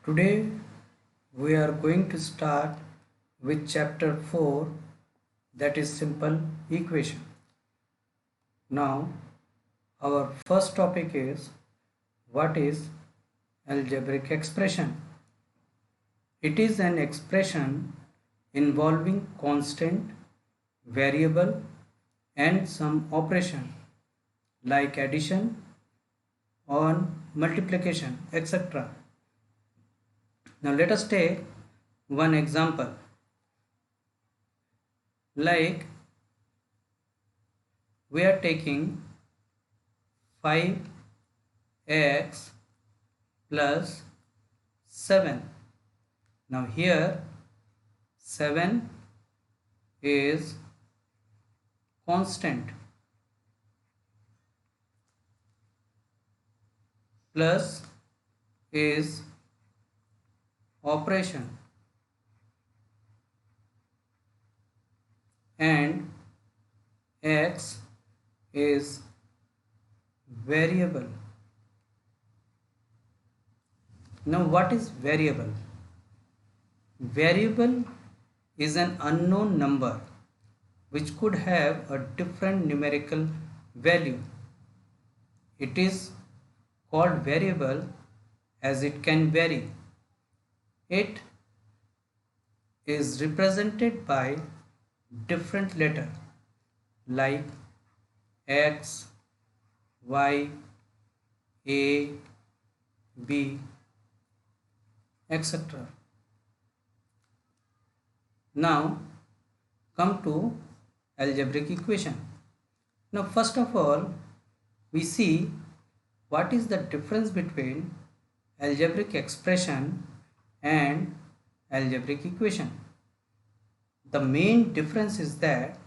Today we are going to start with chapter 4, that is simple equation. Now our first topic is what is algebraic expression. It is an expression involving constant, variable and some operation like addition or multiplication, etc. Now let us take one example, like we are taking 5x plus 7. Now here 7 is constant, plus is operation, and x is variable. Now what is variable? Variable is an unknown number which could have a different numerical value. It is called variable as it can vary. It is represented by different letters like X, Y, A, B, etc. Now come to algebraic equation. Now first of all we see what is the difference between algebraic expression and algebraic equation. The main difference is that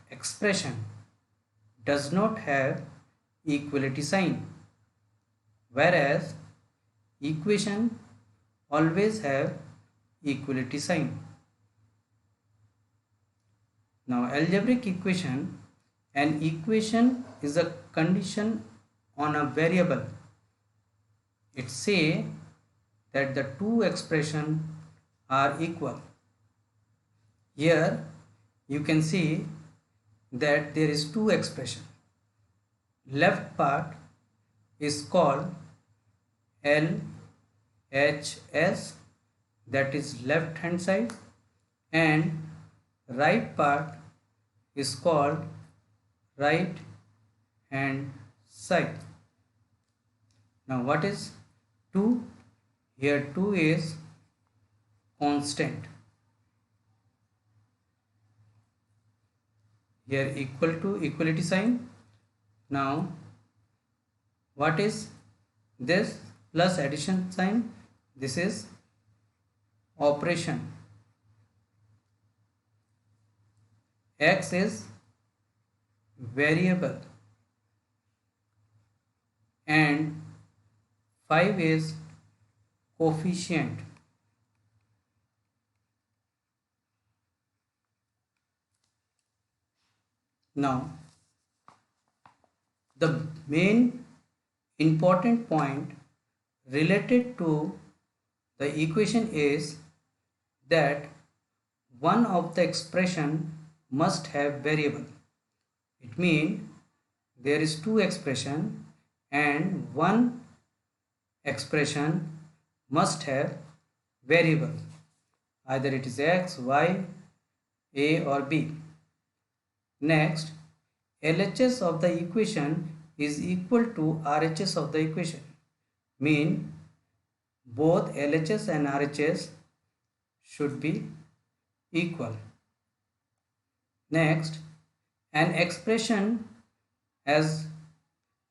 expression does not have equality sign, whereas equation always have equality sign. Now algebraic equation, an equation is a condition on a variable. It say that the two expressions are equal. Here you can see that there is two expressions. Left part is called LHS, that is left hand side, and right part is called right hand side. Now what is 2? Here 2 is constant. Here equal to equality sign. Now what is this? Plus addition sign. This is operation. X is variable and 5 is coefficient. Now the main important point related to the equation is that one of the expression must have variable. It means there is two expression and one expression must have variable. Either it is x, y, a or b. Next, LHS of the equation is equal to RHS of the equation. Mean both LHS and RHS should be equal. Next, an expression, as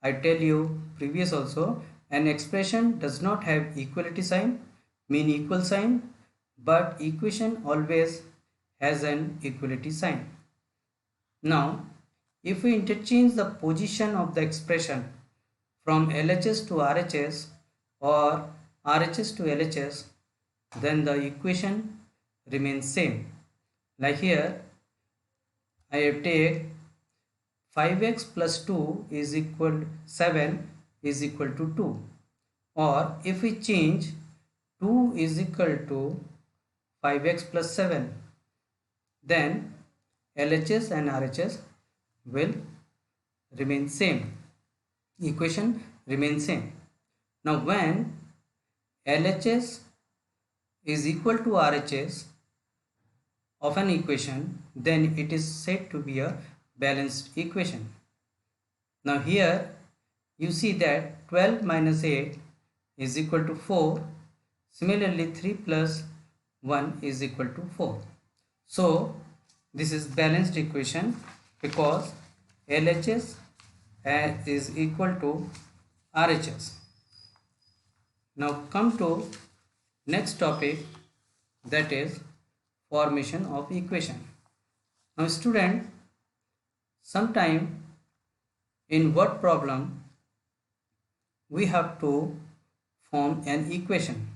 I tell you previous also, an expression does not have equality sign, mean equal sign, but equation always has an equality sign. Now if we interchange the position of the expression from LHS to RHS or RHS to LHS, then the equation remains same. Like here I have take 5x plus 2 is equal 7 is equal to 2. Or if we change 2 is equal to 5x plus 7, then LHS and RHS will remain same. Equation remains same. Now when LHS is equal to RHS of an equation, then it is said to be a balanced equation. Now here you see that 12 minus 8 is equal to 4. Similarly 3 plus 1 is equal to 4. So this is balanced equation because LHS is equal to RHS. Now come to next topic, that is formation of equation. Now student, sometime in word problem we have to form an equation.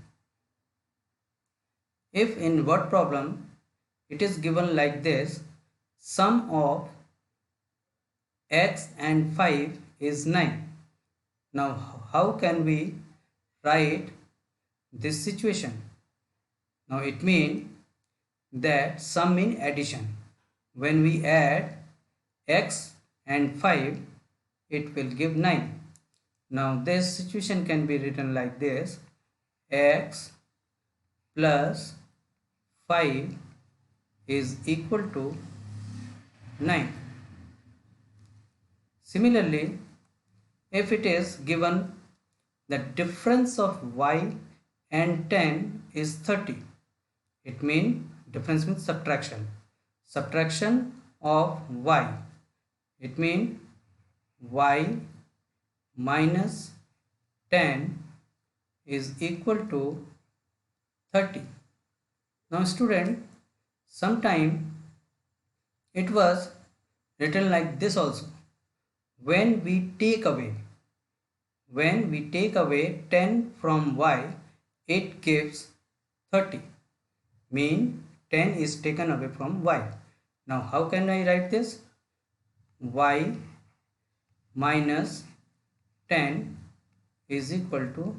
If in word problem it is given like this, sum of x and 5 is 9. Now how can we write this situation? Now it means that sum in addition. When we add x and 5, it will give 9. Now this situation can be written like this: x plus 5 is equal to 9. Similarly, if it is given the difference of y and 10 is 30, it means difference means subtraction. Subtraction of y, it means y minus 10 is equal to 30. Now student, sometime it was written like this also. When we take away 10 from y, it gives 30. Mean 10 is taken away from y. Now how can I write this? Y minus 10 is equal to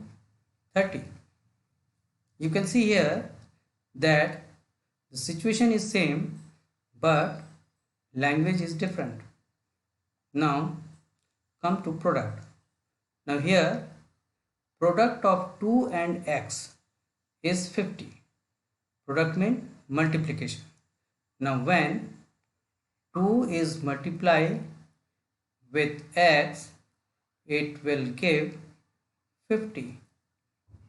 30. You can see here that the situation is same but language is different. Now come to product. Now here product of 2 and x is 50. Product means multiplication. Now when 2 is multiplied with x, it will give 50.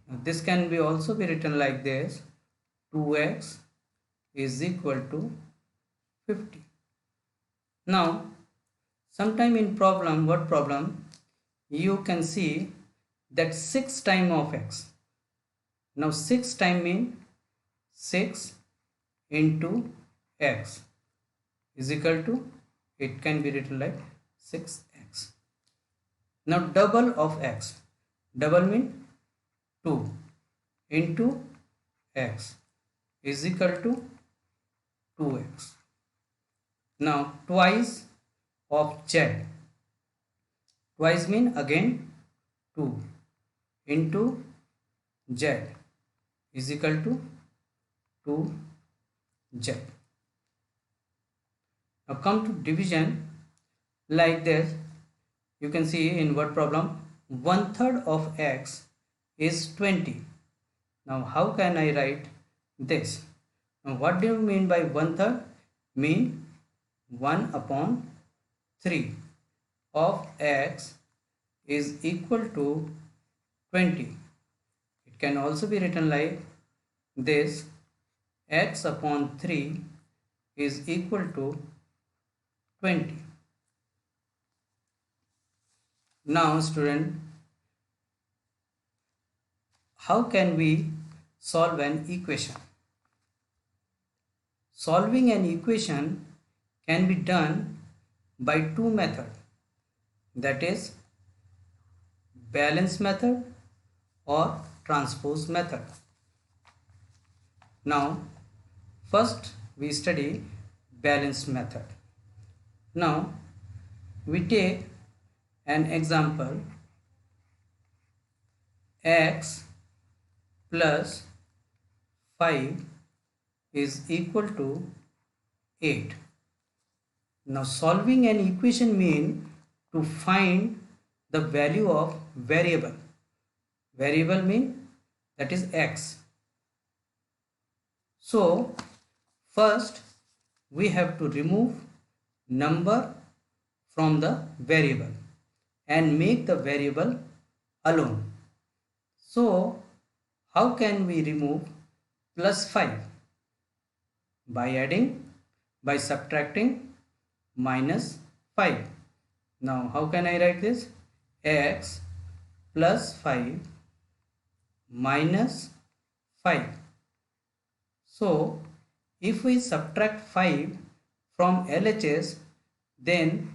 Now this can be also be written like this: 2x is equal to 50. Now sometime in word problem, you can see that 6 times of x. Now 6 times mean 6 into x is equal to, it can be written like 6x. Now double of x. Double mean 2 into x is equal to 2x. Now twice of z. Twice mean again 2 into z is equal to 2z. Now come to division like this. You can see in word problem 1/3 of x is 20. Now how can I write this? Now what do you mean by 1/3? Mean 1/3 of x is equal to 20. It can also be written like this: x upon 3 is equal to 20. Now student, how can we solve an equation? Solving an equation can be done by two methods, that is balance method or transpose method. Now first we study balance method. Now we take an example. x plus 5 is equal to 8. Now solving an equation means to find the value of variable. Variable means that is x. So first we have to remove number from the variable and make the variable alone. So how can we remove plus 5? By adding, by subtracting minus 5. Now how can I write this? X plus 5 minus 5. So if we subtract 5 from LHS, then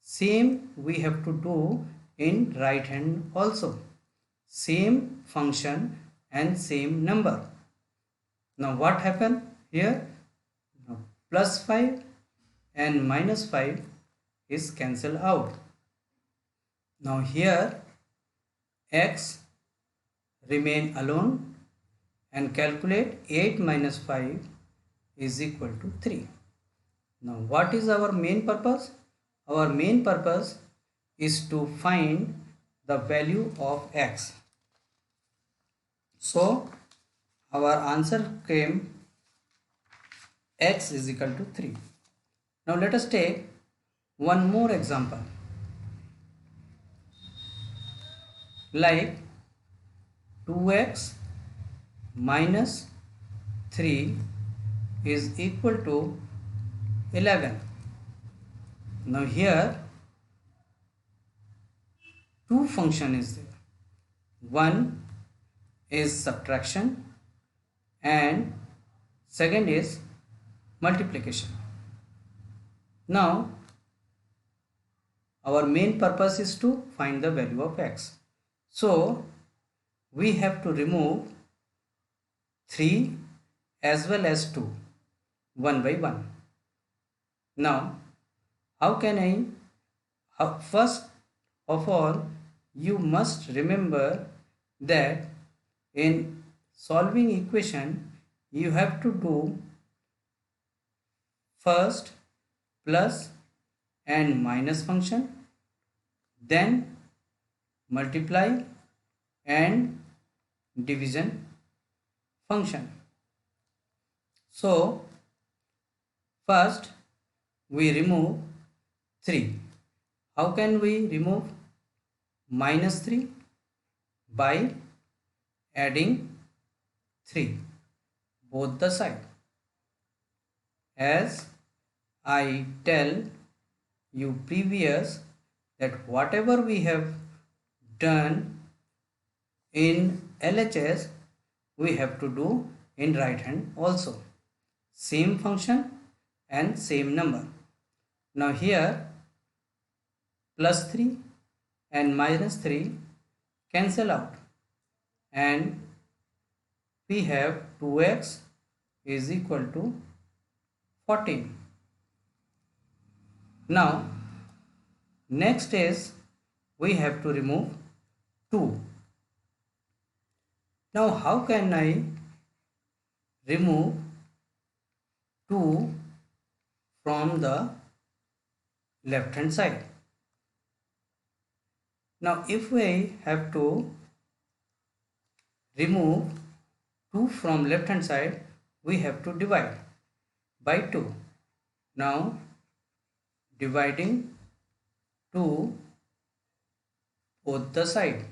same we have to do in right hand also. Same function and same number. Now what happened here? Now plus 5 and minus 5 is cancelled out. Now here x remain alone and calculate 8 minus 5 is equal to 3. Now what is our main purpose? Our main purpose is to find the value of x. So our answer came x is equal to 3. Now let us take one more example. Like 2x minus 3 is equal to 11. Now here two function is there. One is subtraction and second is multiplication. Now our main purpose is to find the value of x. So we have to remove 3 as well as 2 one by one. Now how can I? First of all, you must remember that in solving equation you have to do first plus and minus function, then multiply and division function. So first we remove 3. How can we remove minus 3? By adding 3 both the side. As I tell you previous that whatever we have done in LHS we have to do in right hand also. Same function and same number. Now here plus 3 and minus 3 cancel out and we have 2x is equal to 14. Now next is we have to remove 2. Now how can I remove 2 from the left hand side? Now if we have to remove 2 from left hand side, we have to divide by 2. Now dividing 2 both the side.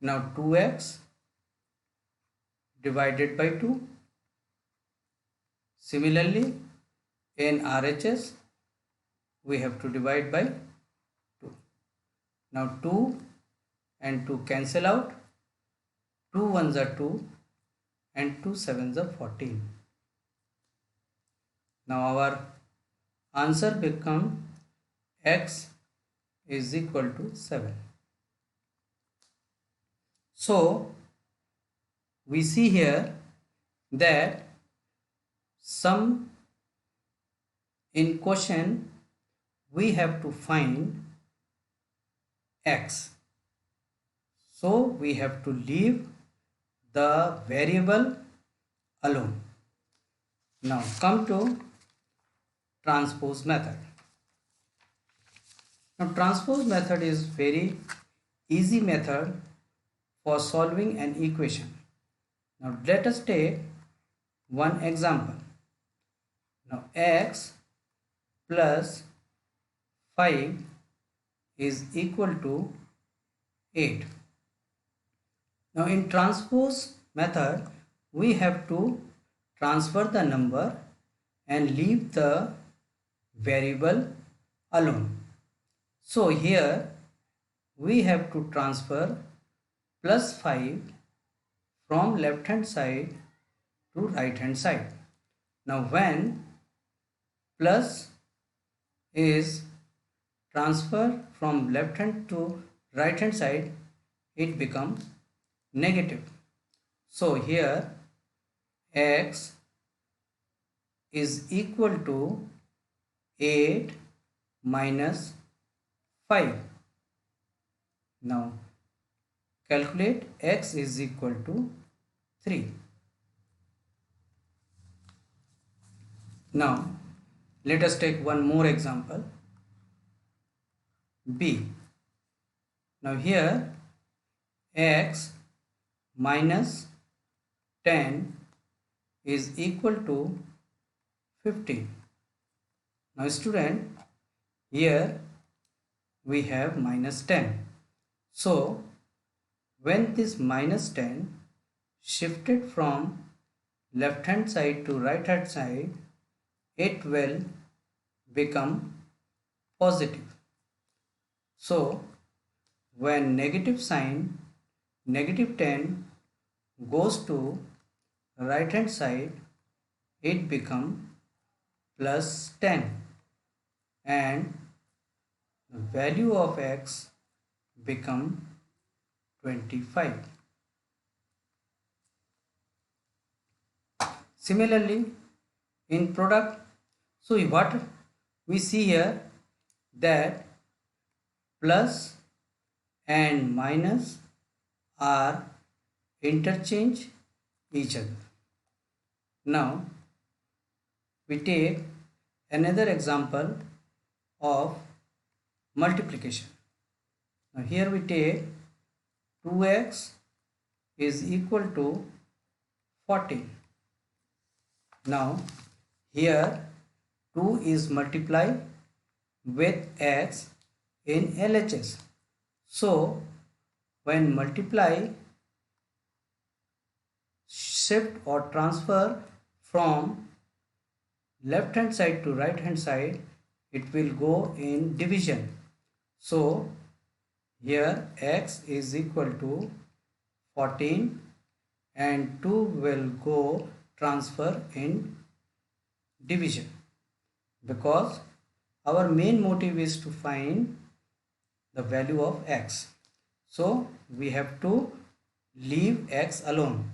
Now 2x divided by 2. Similarly in RHS we have to divide by 2. Now 2 and 2 cancel out. 2 ones are 2 and 2 sevens are 14. Now our answer become x is equal to 7. So we see here that some in question we have to find x. So we have to leave the variable alone. Now come to transpose method. Now transpose method is very easy method for solving an equation. Now let us take one example. Now x plus 5 is equal to 8. Now in transpose method we have to transfer the number and leave the variable alone. So here we have to transfer plus 5 from left hand side to right hand side. Now when plus is transferred from left hand to right hand side, it becomes negative. So here x is equal to 8 minus 5. Now calculate x is equal to 3. Now let us take one more example, b. Now here x minus 10 is equal to 15. Now student, here we have minus 10. So when this minus 10 shifted from left hand side to right hand side, it will become positive. So when negative sign, negative 10 goes to right hand side, it becomes plus 10 and the value of x become 25. Similarly in product, so what we see here, that plus and minus are interchange each other. Now we take another example of multiplication. Now here we take 2x is equal to 14. Now here 2 is multiplied with x in LHS. So when multiply, shift or transfer from left hand side to right hand side, it will go in division. So here x is equal to 14 and 2 will go transfer in division, because our main motive is to find the value of x. So we have to leave x alone.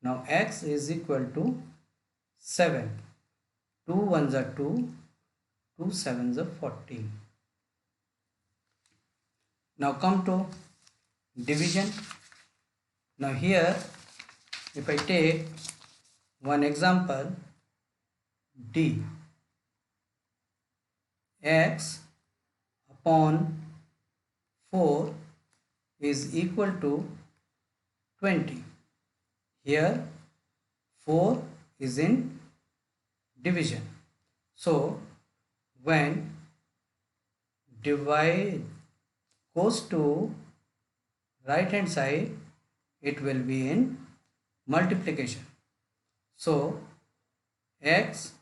Now x is equal to 7. 2 ones are 2, 2 sevens are 14. Now come to division. Now here if I take one example, d, x upon 4 is equal to 20. Here 4 is in division. So when divide goes to right hand side, it will be in multiplication. So x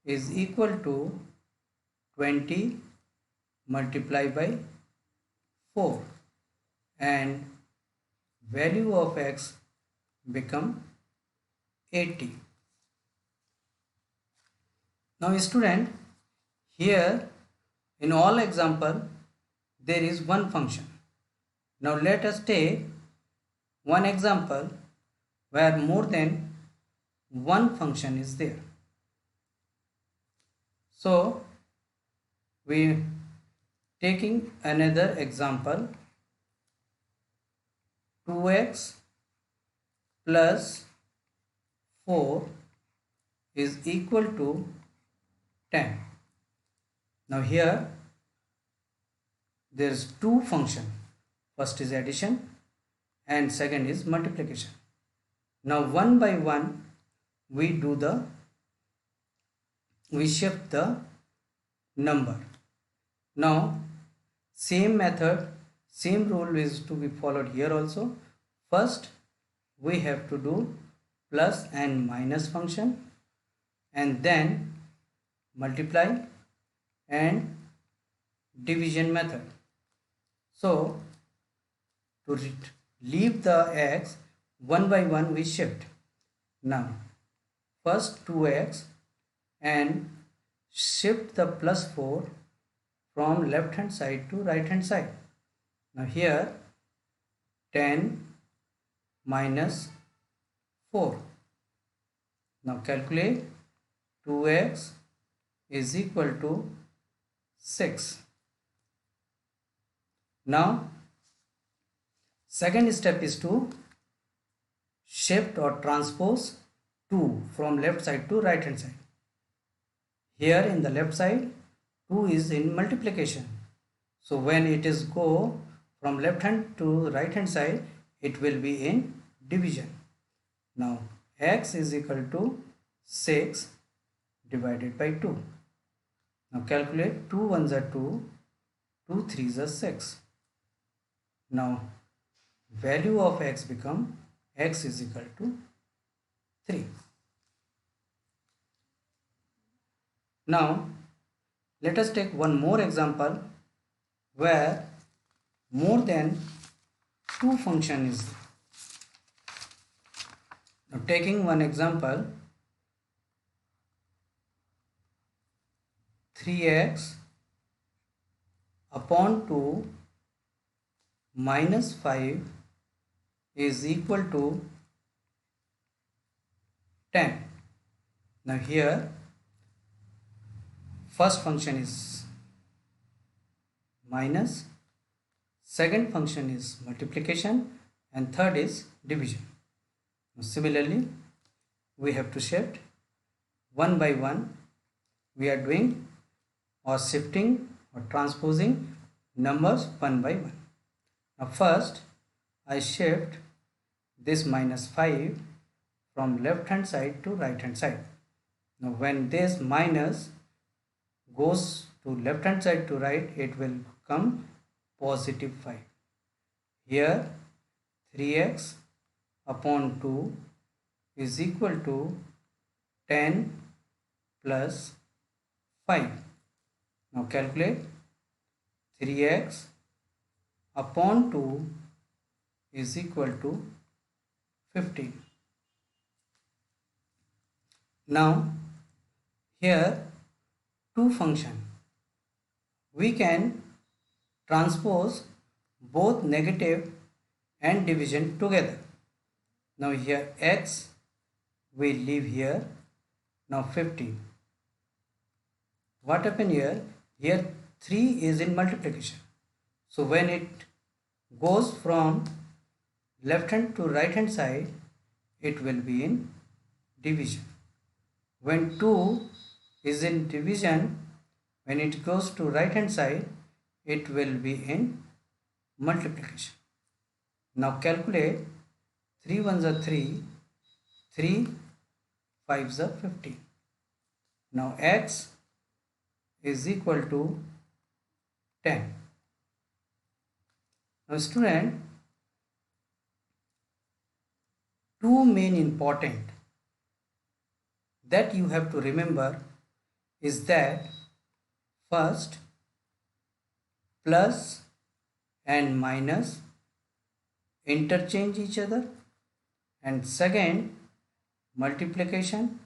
is equal to 20 multiplied by 4 and value of x become 80. Now student, here in all example there is one function. Now let us take one example where more than one function is there. So we Taking another example, 2x plus 4 is equal to 10. Now here there is two function. First is addition and second is multiplication. Now one by one we shift the number. Now same method, same rule is to be followed here also. First we have to do plus and minus function and then multiply and division method. So to leave the x, one by one we shift. Now first 2x and shift the plus 4 from left hand side to right hand side. Now here 10 minus 4. Now calculate 2x is equal to 6. Now second step is to shift or transpose 2 from left side to right hand side. Here in the left side 2 is in multiplication. So when it is go from left hand to right hand side, it will be in division. Now x is equal to 6 divided by 2. Now calculate 2 1s are 2, 2 3s are 6. Now value of x become x is equal to 3. Now let us take one more example where more than 2 function is there. Now taking one example, 3x upon 2 minus 5 is equal to 10. Now here first function is minus, second function is multiplication and third is division. Now, similarly we have to shift one by one. We are doing or shifting or transposing numbers one by one. Now first I shift this minus 5 from left hand side to right hand side. Now when this minus goes to left hand side to right, it will come positive 5. Here 3x upon 2 is equal to 10 plus 5. Now calculate 3x upon 2 is equal to 15. Now here two function. We can transpose both negative and division together. Now here x we leave here. Now 15. What happened here? Here 3 is in multiplication. So when it goes from left hand to right hand side, it will be in division. When 2 is in division, when it goes to right hand side, it will be in multiplication. Now calculate 3 1s are 3, 3 5s are 15. Now x is equal to 10. Now student, two main important that you have to remember is that first plus and minus interchange each other, and second multiplication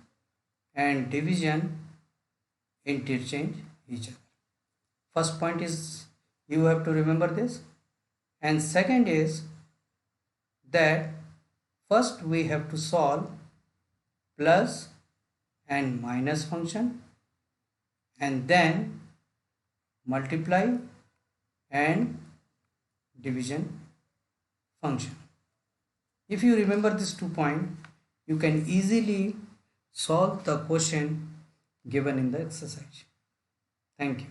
and division interchange each other. First point is you have to remember this, and second is that first we have to solve plus and minus function and then multiply and division function. If you remember these 2 points, you can easily solve the question given in the exercise. Thank you.